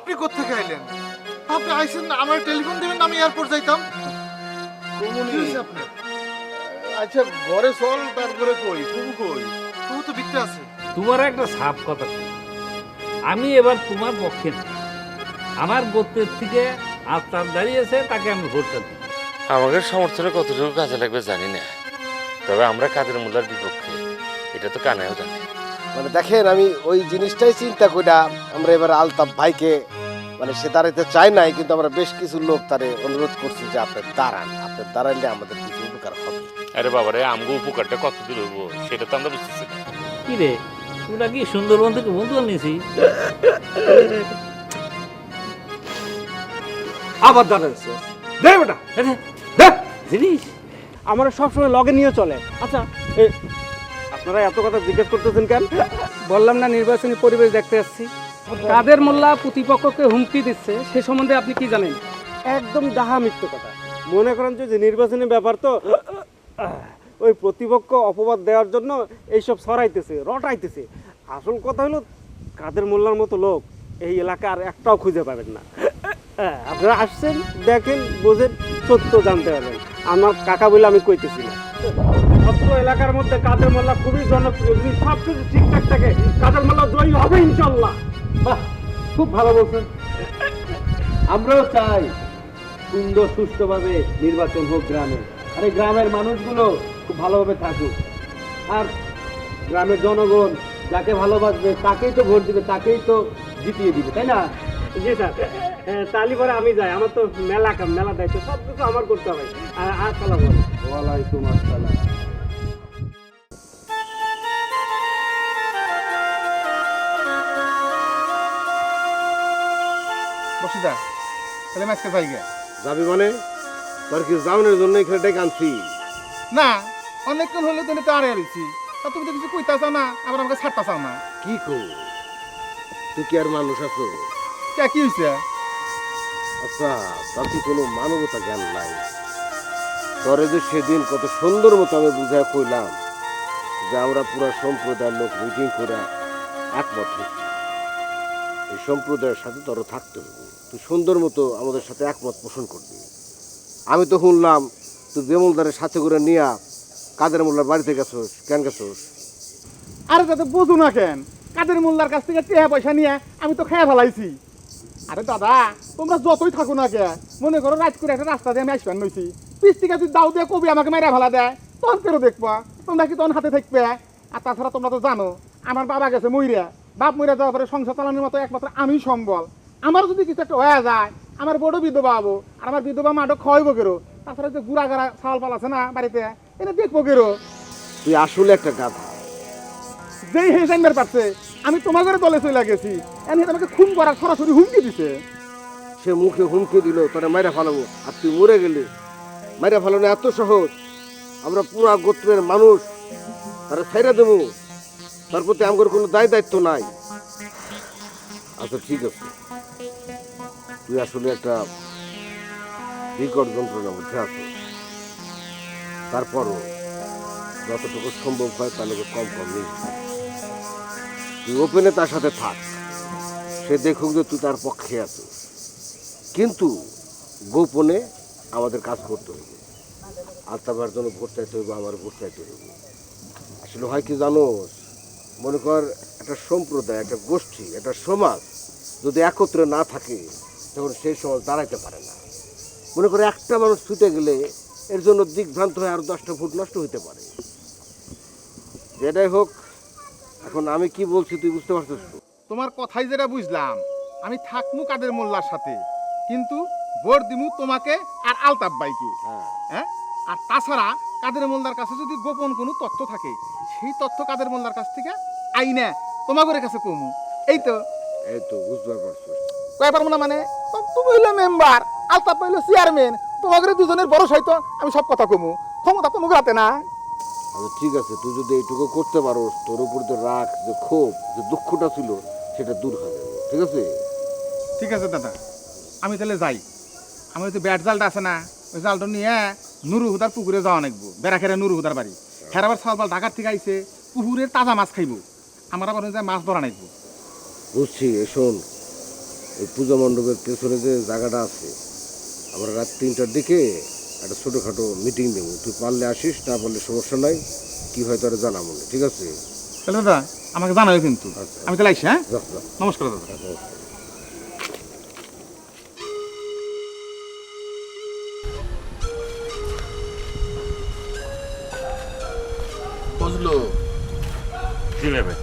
আপনি কোত্থেকে আইলেন? আপনি আইসেন না, আমার টেলিফোন দিবেন না, আমি এয়ারপোর্ট যাইতাম। কমুনি কি হয়েছে আপনার? আচ্ছা ঘরে চল, তারপরে কই কুবু কই? ও তো বিকতে আছে। তোমার একটা সাপ কথা বলি। আমি এবার তোমার পক্ষে না। আমার গোত্রের থেকে আস্তার দাঁড়িয়েছে, তাকে আমি ভোটটা দিই। আমাদের সমর্থনে কতটুকু কাজে লাগবে জানি না, তবে আমরা কাদের মোল্লার বিপক্ষে এটা তো কানায়ও জানে। মানে দেখেন, আমি ওই জিনিসটাই চিন্তা কইরা আমরা এবার আলতাফ ভাইকে, মানে সে দাঁড়াইতে চায় নাই, কিন্তু আমরা বেশ কিছু লোক তারে অনুরোধ করছি যে আপনি দাঁড়ান, আপনি দাঁড়াইলে আমাদের কিছু উপকার হবে। আরে বাবারে, আমগো উপকারটা কত দূর হইব সেটা তো আমরা বুঝতেছি না। কি রে, তোরা কি সুন্দরবন থেকে বন্ধু আনিয়েছি? আবার দাঁড়াচ্ছে দে বেটা, জিনিস আমার সবসময় লগে নিয়ে চলে। আচ্ছা আপনারা এত কথা জিজ্ঞেস করতেছেন কেন? বললাম না নির্বাচনী পরিবেশ দেখতে আসছি। কাদের মোল্লা প্রতিপক্ষকে হুমকি দিচ্ছে সে সম্বন্ধে আপনি কি জানেন? একদম ডাহা মিথ্যে কথা। মনে করেন যে নির্বাচনী ব্যাপার তো ওই প্রতিপক্ষ অপবাদ দেওয়ার জন্য এইসব ছড়াইতেছে, রটাইতেছে। আসল কথা হলো কাদের মোল্লার মতো লোক এই এলাকার একটাও খুঁজে পাবেন না। আপনারা আসছেন, দেখেন, বোঝেন, সত্য জানতে পারবেন। আমার কাকা বলে আমি কইতেছি না। অত্র এলাকার মধ্যে কাদের মোল্লা খুবই জনপ্রিয়। যদি সব কিছু ঠিকঠাক থাকে কাদের মোল্লা জয়ী হবে ইনশাল্লাহ। বাহ, খুব ভালো বলছেন। আমরাও চাই সুন্দর সুষ্ঠুভাবে নির্বাচন হোক গ্রামে, আর এই গ্রামের মানুষগুলো খুব ভালোভাবে থাকুক। আর গ্রামের জনগণ যাকে ভালোবাসবে তাকেই তো ভোট দিবে, তাকেই তো জিতিয়ে দিবে, তাই না? জি স্যার, তালি পরে আমি যাই। আমার তো মেলা কাম, মেলা দায়িত্ব, সব কিছু আমার করতে হবে। আসসালাম আলাইকুম। ওয়ালাইকুম আসসালাম। বসিদা, তাহলে আমি আজকে যাই গে। যাবি মানে? তোর কি জামিনের জন্য এখানে ডেকে আনছি? না, অনেকক্ষণ হলে তুমি তো আরে আইছি। তা তুমি তো কিছু কইতা চাও না, আবার আমাকে ছাড়তা চাও না। কি কো, তুই কি আর মানুষ আছো? কে কি হয়েছে? আচ্ছা, তোর কি কোনো মানবতা জ্ঞান নাই? তোরে যে সেদিন কত সুন্দর মতো আমি বুঝায় কইলাম যে আমরা পুরা সম্প্রদায়ের লোক মিটিং করে একমত হচ্ছি, এই সম্প্রদায়ের সাথে তোর থাকতে হবে। তুই সুন্দর মতো আমাদের সাথে একমত পোষণ করবি। আমি তো শুনলাম তুই বেমলদারের সাথে করে নিয়া কাদের মোল্লার বাড়িতে গেছোস। কেন গেছোস? আরে দাদা বোঝো না কেন? কাদের মোল্লার কাছ থেকে টাকা পয়সা নিয়ে আমি তো খেয়ে ফেলাইছি। আরে দাদা, তোমরা যতই থাকো না কে, মনে করো রাত করে একটা রাস্তা দিয়ে আমি আসবেন নইছি, পিস থেকে যদি দাও দিয়ে কবি আমাকে মেরে ফেলা দেয়, তখন কেন দেখবা? তোমরা কি তখন হাতে থাকবে? আর তাছাড়া তোমরা তো জানো আমার বাবা গেছে মইরা, বাপ মইরা যাওয়ার পরে সংসার চালানোর মতো একমাত্র আমি সম্বল। আমার যদি কিছু একটা হয়ে যায়, আমার বড় বিধবা হবো, আর আমার বিধবা মাঠও খাওয়াইবো কেরো। তাছাড়া যে গুড়া গাড়া চাল পাল আছে না বাড়িতে, এটা দেখবো কেরো। তুই আসলে একটা গাধা। যেই হে জানবার পারছে আমি তোমার ঘরে দলে চলে গেছি, এমনি আমাকে খুন করার সরাসরি হুমকি দিছে। সে মুখে হুমকি দিল তোরা মাইরা ফেলাবো, আর তুই মরে গেলি। মাইরা ফেলানো এত সহজ? আমরা পুরা গোত্রের মানুষ তারা ছেড়ে দেবো, তার প্রতি আমার কোনো দায় দায়িত্ব নাই। আচ্ছা ঠিক আছে, তুই আসলে একটা বিকট যন্ত্রণার মধ্যে আছো। তারপরও যতটুকু সম্ভব হয় তাহলে কম কম নিস। তুই ওপেনে তার সাথে থাক, সে দেখুক যে তুই তার পক্ষে আছিস, কিন্তু গোপনে আমাদের কাজ করতে হবে। আর তার জন্য ভোট চাইতে হইব, আমার ভোট চাইতে হইব। আসলে হয় কি জানোস, মনে কর একটা সম্প্রদায়, একটা গোষ্ঠী, একটা সমাজ যদি একত্রে না থাকে তখন সেই সমাজ দাঁড়াইতে পারে না। মনে করে একটা মানুষ ছুটে গেলে এর জন্য দিকভ্রান্ত হয়ে আরো 10টা ভোট নষ্ট হইতে পারে। যেটাই হোক, এখন আমি কি বলছি তুই বুঝতে পারছিস তো? তোমার কথাই যেটা বুঝলাম, আমি থাকমু কাদের মোল্লার সাথে, কিন্তু ভোট দিমু তোমাকে আর আলতাফ ভাইকে। হ্যাঁ, আর তাছাড়া কাদের মোল্লার কাছে যদি গোপন কোনো তথ্য থাকে, সেই তথ্য কাদের মোল্লার কাছ থেকে আইনা তোমাদের কাছে কমু। এই তো এই তো বুঝতে পারছিস। কয় পারবো না মানে? তুমি হইলো মেম্বার, আলতাফ হইলো চেয়ারম্যান, তোমাদের দুজনের বড় সাইতো আমি সব কথা কমু। ক্ষমতা তো মুখ হাতে না। আচ্ছা ঠিক আছে, তুই যদি এইটুকু করতে পারো, তোর উপর যে রাগ, যে ক্ষোভ, যে দুঃখটা ছিল সেটা দূর হয়ে যাবে। ঠিক আছে? ঠিক আছে দাদা, আমি তাহলে যাই। আমি ওই যে ব্যাট জালটা আছে না, ওই জালটা নিয়ে নুরু হুদার পুকুরে যাওয়া নাকবো। বেড়া খেরা নুরু হুদার বাড়ি, হেরাবার সালবাল ঢাকার থেকে আইছে, পুকুরের তাজা মাছ খাইবো। আমার আবার ওই যে মাছ ধরা নাকবো। বুঝছি। শোন, ওই পূজা মণ্ডপের পেছনে যে জায়গাটা আছে, আমরা রাত 3টার দিকে একটা ছোটোখাটো মিটিং দেবো। তুই পারলে আসিস, না পারলে সমস্যা নাই, কি হয় তারা জানাবো না, ঠিক আছে? তাহলে দাদা আমাকে জানাবে কিন্তু। আচ্ছা। আমি তাহলে আইসি, হ্যাঁ? যা যা। নমস্কার দাদা। বুঝলো জি ভাই।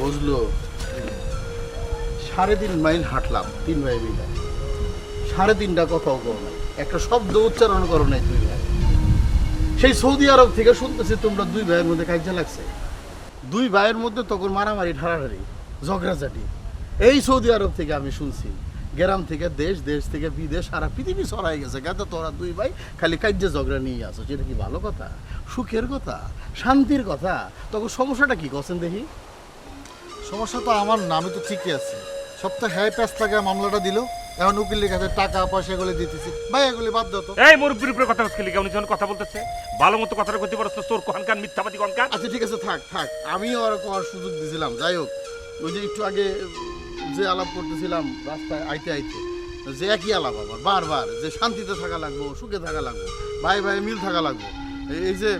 বুঝলো 3.5 মাইল হাঁটলাম 3 ভাই মিলে, 3.5টা কথাও করো নাই, একটা শব্দ উচ্চারণ করো নাই 2 ভাই। সেই সৌদি আরব থেকে শুনতেছি তোমরা 2 ভাইয়ের মধ্যে কাজে লাগছে, 2 ভাইয়ের মধ্যে তখন মারামারি ঠাড়াঠাড়ি ঝগড়াঝাটি। এই সৌদি আরব থেকে আমি শুনছি, গ্রাম থেকে দেশ, দেশ থেকে বিদেশ, সারা পৃথিবী ছড়াই গেছে। কেন তোরা 2 ভাই খালি কাজ্যে ঝগড়া নিয়ে আসো, সেটা কি ভালো কথা, সুখের কথা, শান্তির কথা? তখন সমস্যাটা কি করছেন দেখি? সমস্যা তো আমার নামে তো ঠিকই আছে, সপ্তাহে হ্যাঁ 5 টাকা মামলাটা দিল, এখন উকিলের কাছে টাকা পয়সা এগুলো দিতেছি। ভাই এগুলি বাদ দাও তো। এই মুরব্বির উপরে কথা বলছিলি, কেমন যখন কথা বলতেছে ভালো মতো কথাটা কইতে পারছ, তোর কোহানকার মিথ্যাবাদী কোহানকার। আচ্ছা ঠিক আছে, থাক থাক, আমিও আর কোয়ার সুযোগ দিয়েছিলাম। যাই হোক, ওই যে একটু আগে যে আলাপ করতেছিলাম রাস্তায় আইতে আইতে, যে একই আলাপ আবার বারবার, যে শান্তিতে থাকা লাগবো, সুখে থাকা লাগবো, ভাই ভাই মিল থাকা লাগবো। এই যে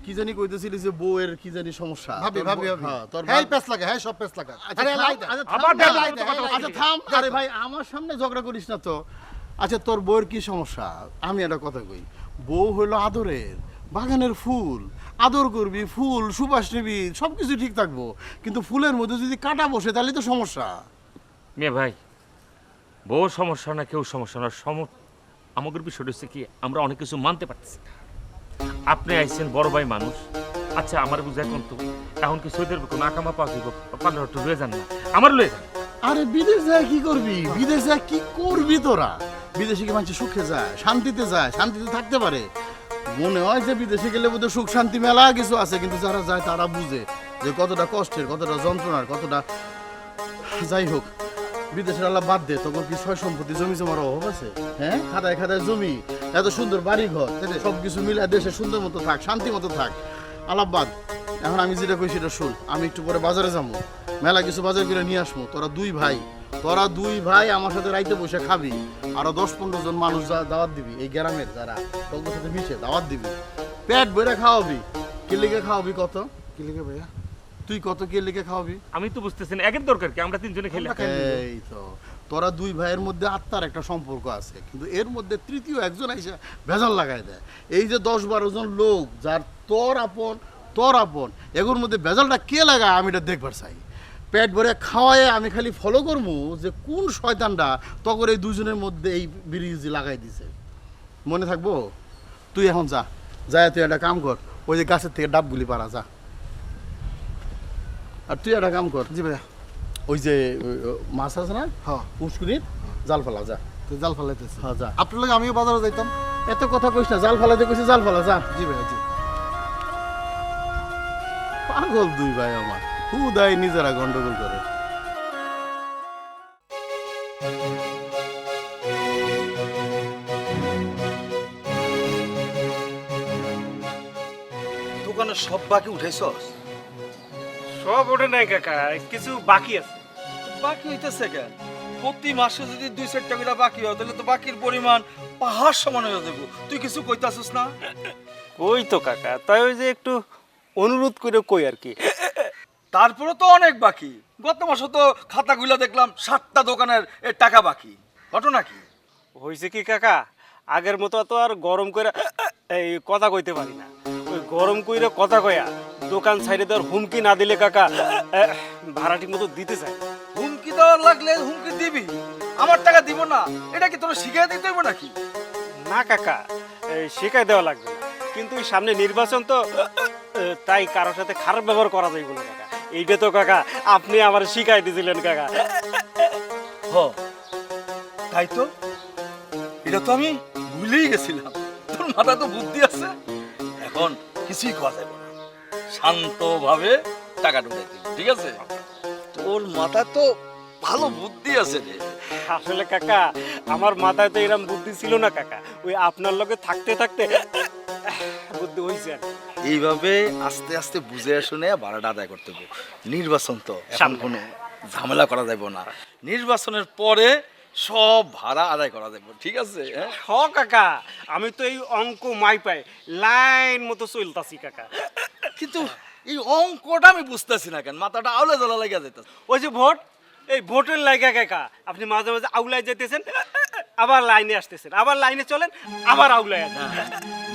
কি জানি কইতেছিলি যে বউয়ের কি জানি সমস্যা, ভাবি তোর ভাবি বউ- ভাবি হ্যাঁ, তোর হ্যাঁ ভাব- 5 টাকা, হ্যাঁ সব 5 টাকা। আচ্ছা, আরে থাম, লাই দে। আচ্ছা, আবার থাম, দেখ, লাই দে, কথা বলছিস। আচ্ছা থাম, আরে ভাই আমার সামনে ঝগড়া করিস না তো। আচ্ছা তোর বউয়ের কি সমস্যা? আমি একটা কথা কই, বউ হলো আদরের, বাগানের ফুল, আদর করবি, ফুল সুবাস নিবি, সব কিছু ঠিক থাকবো, কিন্তু ফুলের মধ্যে যদি কাটা বসে তাহলে তো সমস্যা। মেয়ে ভাই, বউ সমস্যা না, কেউ সমস্যা না, আমাদের বিষয়টা হচ্ছে কি, আমরা অনেক কিছু মানতে পারতেছি না। আপনি আইছেন বড় ভাই মানুষ, আচ্ছা আমার বুঝাই কোন তো এখন কি সৌদের কোনো আকামা পাওয়া যাবো, 15টা লয়ে যান না, আমার লয়ে যান। আরে বিদেশ যায় কি করবি? বিদেশ যায় কি করবি তোরা? বিদেশে কি মানুষ সুখে যায়, শান্তিতে যায়, শান্তিতে থাকতে পারে? মনে হয় যে বিদেশে গেলে বোধহয় সুখ শান্তি মেলা কিছু আছে, কিন্তু যারা যায় তারা বুঝে যে কতটা কষ্টের, কতটা যন্ত্রণার, কতটা। যাই হোক, বিদেশের আল্লাহ বাদ দে, তখন কি সয় সম্পত্তি জমি জমার অভাব আছে? হ্যাঁ, খাদায় খাদায় জমি, এত সুন্দর বাড়ি ঘর, সব কিছু মিলে দেশে সুন্দর মতো থাক, শান্তি মতো থাক, আল্লাহ বাদ। এখন আমি যেটা কই সেটা শুন, আমি একটু পরে বাজারে যাবো, মেলা কিছু বাজার করে নিয়ে আসবো। তোরা 2 ভাই আমার সাথে রাইতে বসে খাবি, আরো 10-15 জন মানুষ দাওয়াত দিবি, এই গ্রামের যারা তোর সাথে মিশে দাওয়াত দিবি, পেট ভরে খাওয়াবি। কে লিখে খাওয়াবি কত? কি লিখে ভাইয়া? তুই কত কে লিখে খাওয়াবি? আমি তো বুঝতেছি না, একের দরকার কি, আমরা 3 জনে খেলে। এই তো, তোরা 2 ভাইয়ের মধ্যে আত্মার একটা সম্পর্ক আছে, কিন্তু এর মধ্যে তৃতীয় একজন এসে ভেজাল লাগাই দেয়। এই যে 10-12 জন লোক যার তোর আপন, এগুলোর মধ্যে ভেজালটা কে লাগায় আমি এটা দেখবার চাই। পেট ভরে খাওয়ায় আমি খালি ফলো করবো যে কোন শয়তানটা তখন এই 2 জনের মধ্যে এই ব্রিজ লাগাই দিছে। মনে থাকবো? তুই এখন যা, তুই একটা কাম কর, ওই যে গাছের থেকে ডাবগুলি পারা যা। আর তুই একটা কাম কর, জি ভাইয়া। ওই যে মাছ আছে না, হ্যাঁ, পুষ্কুনির জাল ফেলা যা। তো জাল ফালাইতেছি। হ্যাঁ যা। আপনার লাগে আমিও বাজারে যাইতাম। এত কথা কইস না, জাল ফেলাতে কইছি, জাল ফেলা যা। জি ভাইয়া জি। পাগল 2 ভাই আমার, খুদাই নিজেরা গন্ডগোল করে। দোকানের সব বাকি উঠাইছস? সব ওঠে নাই কাকা, কিছু বাকি আছে। বাকি হইতেছে কেন? প্রতি মাসে যদি 2-4 টাকা বাকি হয় তাহলে তো বাকির পরিমাণ পাহাড় সমান হয়ে যাবে। তুই কিছু কইতাছিস না? কই তো কাকা, তাই ওই যে একটু অনুরোধ করে কই আর কি। তারপরে তো অনেক বাকি। গত মাসে তো খাতাগুলো দেখলাম 7টা দোকানের টাকা বাকি। ঘটনা কি? হয়েছে কি কাকা, আগের মতো তো আর গরম করে এই কথা কইতে পারি না। ওই গরম কইরে কথা কয়া দোকান সাইডে দেওয়ার হুমকি না দিলে কাকা ভাড়া ঠিক মতো দিতে চাই। হুমকি দেওয়ার লাগলে হুমকি দিবি, আমার টাকা দিব না, এটা কি তোরা শিখিয়ে দিতে হইব নাকি? না কাকা, শেখাই দেওয়া লাগবে না, কিন্তু ওই সামনে নির্বাচন তো, তাই কারোর সাথে খারাপ ব্যবহার করা যাইব না কাকা। এইটা তো কাকা আপনি আমার শিখাই দিয়েছিলেন কাকা। হ, তাই তো, এটা তো আমি ভুলেই গেছিলাম। তোর মাথা তো বুদ্ধি আছে, এখন কিছুই করা যাবে না, শান্তভাবে টাকা ঢুকাই দিবি, ঠিক আছে? তোর মাথা তো ভালো বুদ্ধি আছে রে। আসলে কাকা আমার মাথায় তো এরকম বুদ্ধি ছিল না কাকা, ওই আপনার লগে থাকতে থাকতে বুদ্ধি হয়েছে। এইভাবে আস্তে আস্তে বুঝে শুনে ভাড়াটা আদায় করতে হবে। নির্বাচন তো এখন কোনো ঝামেলা করা যাবে না। নির্বাচনের পরে সব ভাড়া আদায় করা যাবে, ঠিক আছে? হ্যাঁ, হ কাকা, আমি তো এই অঙ্ক মাই পাই লাইন মতো চলতাছি কাকা। কিন্তু এই অঙ্কটা আমি বুঝতেছি না কেন, মাথাটা আউলে জ্বালা লাগিয়া যেতেছে। ওই যে ভোট, এই ভোটের লাইগা কাকা আপনি মাঝে মাঝে আউলায় যেতেছেন, আবার লাইনে আসতেছেন, আবার লাইনে চলেন, আবার আউলায় যান।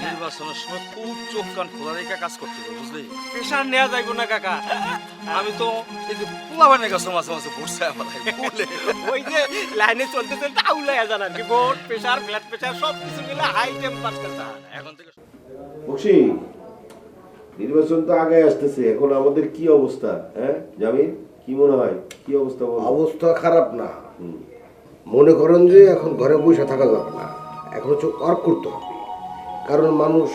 নির্বাচনের সময় খুব চোখ কান খোলা রেখে কাজ করতে হবে, বুঝলি? প্রেশার নেওয়া যাইব না কাকা। আমি তো এই যে পোলাবানের কাছে মাঝে মাঝে বসে আমার বলে ওই যে লাইনে চলতে চলতে আউলায় যান আর কি। ভোট, প্রেশার, ব্লাড প্রেশার সব কিছু মিলে হাই টেম্পারেচার। এখন থেকে বক্সি, নির্বাচন তো আগে আসতেছে, এখন আমাদের কি অবস্থা? হ্যাঁ জামিল, কি মনে হয়, কি অবস্থা? অবস্থা খারাপ না, মনে করেন যে এখন ঘরে বসে থাকা যাবে না, এখন হচ্ছে ওয়ার্ক করতে হবে। কারণ মানুষ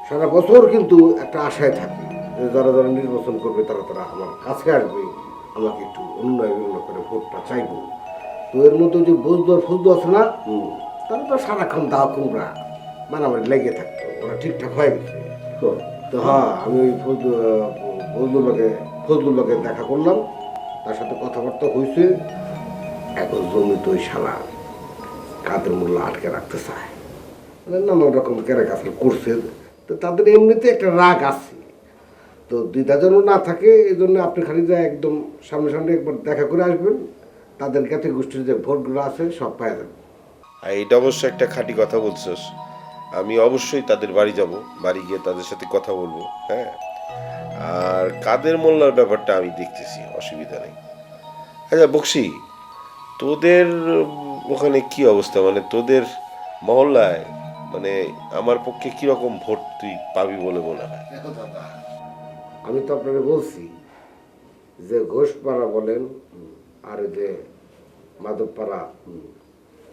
সারা বছর কিন্তু একটা আশায় থাকে যে যারা যারা নির্বাচন করবে তারা তারা আমার কাছে আসবে, আমাকে একটু উন্নয়ন করে ভোটটা চাইবো। তো এর মধ্যে যে বজদর ফজদু আছে না, তারা তো সারাক্ষণ দাও কুমড়া মারামারি লেগে থাকতো, ওরা ঠিকঠাক হয়ে গেছে। তো হ্যাঁ, আমি ওই ফজলুল্লাহকে দেখা করলাম, তার সাথে কথাবার্তা হয়েছে। এখন জমি তো ওই শালা কাদের মোল্লা আটকে রাখতে চায়, মানে নানান রকম কেরা কাছে করছে। তো তাদের এমনিতে একটা রাগ আছে, তো দ্বিধা যেন না থাকে এই জন্য আপনি খালি যা একদম সামনে সামনে একবার দেখা করে আসবেন, তাদের জ্ঞাতি গোষ্ঠীর যে ভোটগুলো আছে সব পাওয়া যাবে। এটা অবশ্য একটা খাঁটি কথা বলছস। আমি অবশ্যই তাদের বাড়ি যাব, বাড়ি গিয়ে তাদের সাথে কথা বলবো। হ্যাঁ, আর কাদের মোল্লার ব্যাপারটা আমি দেখতেছি, অসুবিধা নেই। আচ্ছা বক্সি, তোদের ওখানে কি অবস্থা, মানে তোদের মহল্লায় মানে আমার পক্ষে কিরকম ভোট তুই পাবি বলে মনে হয়? দেখো দাদা, আমি তো আপনাকে বলছি যে ঘোষপাড়া বলেন আর যে মাধবপাড়া,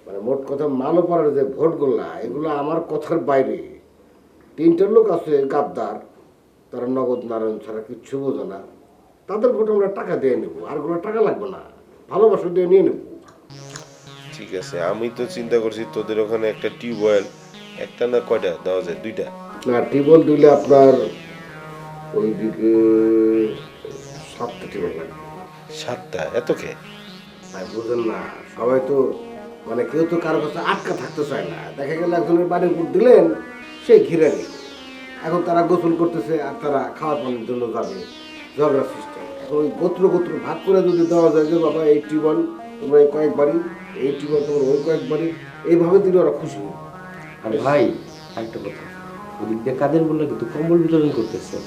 মানে মোট কথা মালোপাড়ার যে ভোটগুলা, এগুলো আমার কথার বাইরে। তিনটা লোক আছে গাদ্দার, তারা নগদ নারায়ণ ছাড়া কিচ্ছু বোঝে না, তাদের ভোট আমরা টাকা দিয়ে নেবো, আরগুলো টাকা লাগবে না, ভালোবাসা দিয়ে নিয়ে নেবো। ঠিক আছে, আমি তো চিন্তা করছি তোদের ওখানে একটা টিউবওয়েল, একটা না কয়টা দেওয়া যায়? দুইটা না, টিউবওয়েল দিলে আপনার ওইদিকে 7টা টিউবওয়েল লাগবে। 7টা? এত কে? ভাই বুঝেন না, সবাই তো মানে কেউ তো কারো কাছে আটকা থাকতে চায় না। দেখা গেল একজনের বাড়ির উপর দিলেন, সেই ঘিরে নিল, এখন তারা গোসল করতেছে আর তারা খাওয়া পানির জন্য যাবে, ঝগড়া সিস্টেম। এখন ওই গোত্র গোত্র ভাগ করে যদি দেওয়া যায় যে বাবা এই টিউবওয়েল তোমরা এই কয়েক বাড়ি, এই টিউবওয়েল তোমার ওই কয়েক বাড়ি, এইভাবে দিলে ওরা খুশি। আর ভাই একটা কথা, ওদিক দিয়ে কাদের বললে কিন্তু কম্বল বিতরণ করতেছে।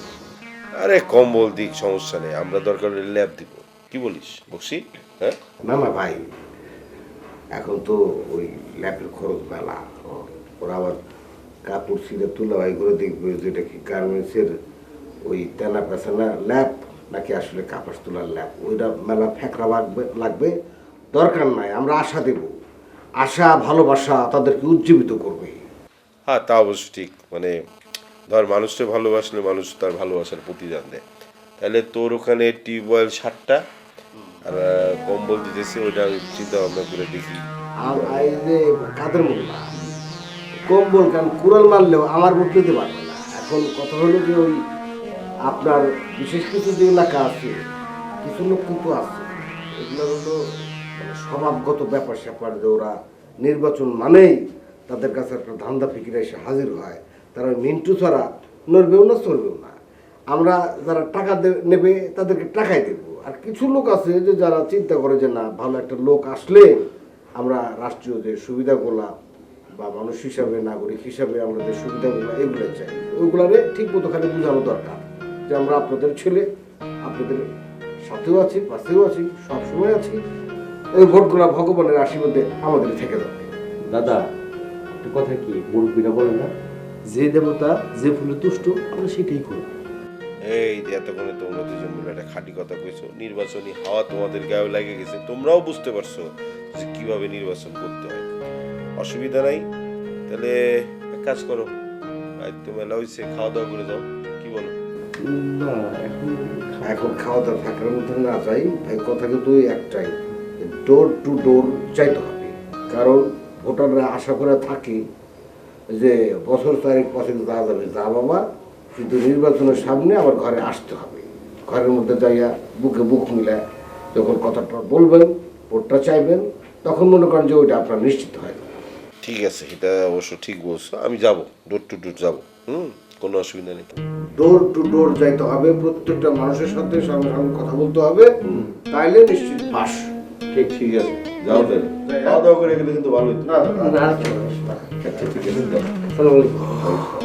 আরে কম্বল দিক, সমস্যা নেই, আমরা দরকার হলে ল্যাব দিব। কি বলিস বক্সি? হ্যাঁ না না ভাই, এখন তো ওই ল্যাপের খরচ মেলা, ওরা আবার কাপড় ছিঁড়ে তুলা ভাই করে দেখবে যেটা কি গার্মেন্টসের ওই তেনা পেছানা ল্যাপ নাকি আসলে কাপড় তোলার ল্যাপ, ওইটা মেলা ফেঁকড়া লাগবে। দরকার নাই, আমরা আশা দেব, আশা ভালোবাসা তাদেরকে উজ্জীবিত করবে। হ্যাঁ, তা অবশ্য ঠিক। মানে ধর মানুষটা ভালোবাসলে মানুষ তার ভালোবাসার প্রতিদান দেয়। তাহলে তোর ওখানে টিউবওয়েল 7টা আর কম্বল দিতেছে, ওইটা আমি চিন্তা ভাবনা করে দেখি। আর এই যে কাদের মোল্লা কম্বল কান কুড়াল মারলেও আমার ভোট নিতে পারবে না। এখন কথা হলো যে ওই আপনার বিশেষ কিছু যে এলাকা আছে, কিছু লোক কিন্তু আছে, এগুলো হলো মানে স্বভাবগত ব্যাপার স্যাপার, যে ওরা নির্বাচন মানেই তাদের কাছে একটা ধান্দা ফিকিরে এসে হাজির হয়। তারা মিন্টু ছাড়া নড়বেও না চড়বেও না। আমরা যারা টাকা নেবে তাদেরকে টাকাই দেবো। আর কিছু লোক আছে যে যারা চিন্তা করে যে না, ভালো একটা লোক আসলে আমরা রাষ্ট্রীয় যে সুবিধাগুলা বা মানুষ হিসাবে, নাগরিক হিসাবে আমরা যে সুবিধাগুলো এগুলো চাই, ওইগুলারে ঠিক মতো খালি বোঝানো দরকার যে আমরা আপনাদের ছেলে, আপনাদের সাথেও আছি, পাশেও আছি, সবসময় আছি। ওই ভোটগুলা ভগবানের আশীর্বাদে আমাদের থেকে যাবে। দাদা একটা কথা কি মুরব্বীরা বলে না, যে দেবতা যে ফুলে তুষ্ট আমরা সেটাই করি। এই যে এতক্ষণে তোমরা দুজন মিলে একটা খাঁটি কথা কইছো, নির্বাচনী হাওয়া তোমাদের গায়ে লেগে গেছে, তোমরাও বুঝতে পারছো যে কিভাবে নির্বাচন করতে হয়। অসুবিধা নাই, তাহলে এক কাজ করো, তো মেলা হয়েছে, খাওয়া দাওয়া করে যাও। কি বলো? না এখন খাওয়া দাওয়া থাকার মধ্যে না যাই ভাই, কথা কিন্তু একটাই, ডোর টু ডোর চাইতে হবে। কারণ ভোটাররা আশা করে থাকে যে বছর 4-5 যাওয়া যাবে, যা বাবা, কিন্তু নির্বাচনের সামনে আবার ঘরে আসতে হবে। ঘরের মধ্যে যাইয়া বুকে বুক মিলে যখন কথাটা বলবেন, ভোটটা চাইবেন, তখন মনে করেন যে ওইটা আপনার নিশ্চিত হয় না। ঠিক আছে, এটা অবশ্য ঠিক বলছো, আমি যাব, ডোর টু ডোর যাবো। কোনো অসুবিধা নেই। ডোর টু ডোর যাইতে হবে, প্রত্যেকটা মানুষের সাথে সঙ্গে সঙ্গে কথা বলতে হবে, তাইলে নিশ্চিত পাস। ঠিক আছে, যাও তাহলে। খাওয়া দাওয়া করে গেলে কিন্তু ভালো হতো। না, আচ্ছা ঠিক আছে, যাও। আসসালামু আলাইকুম।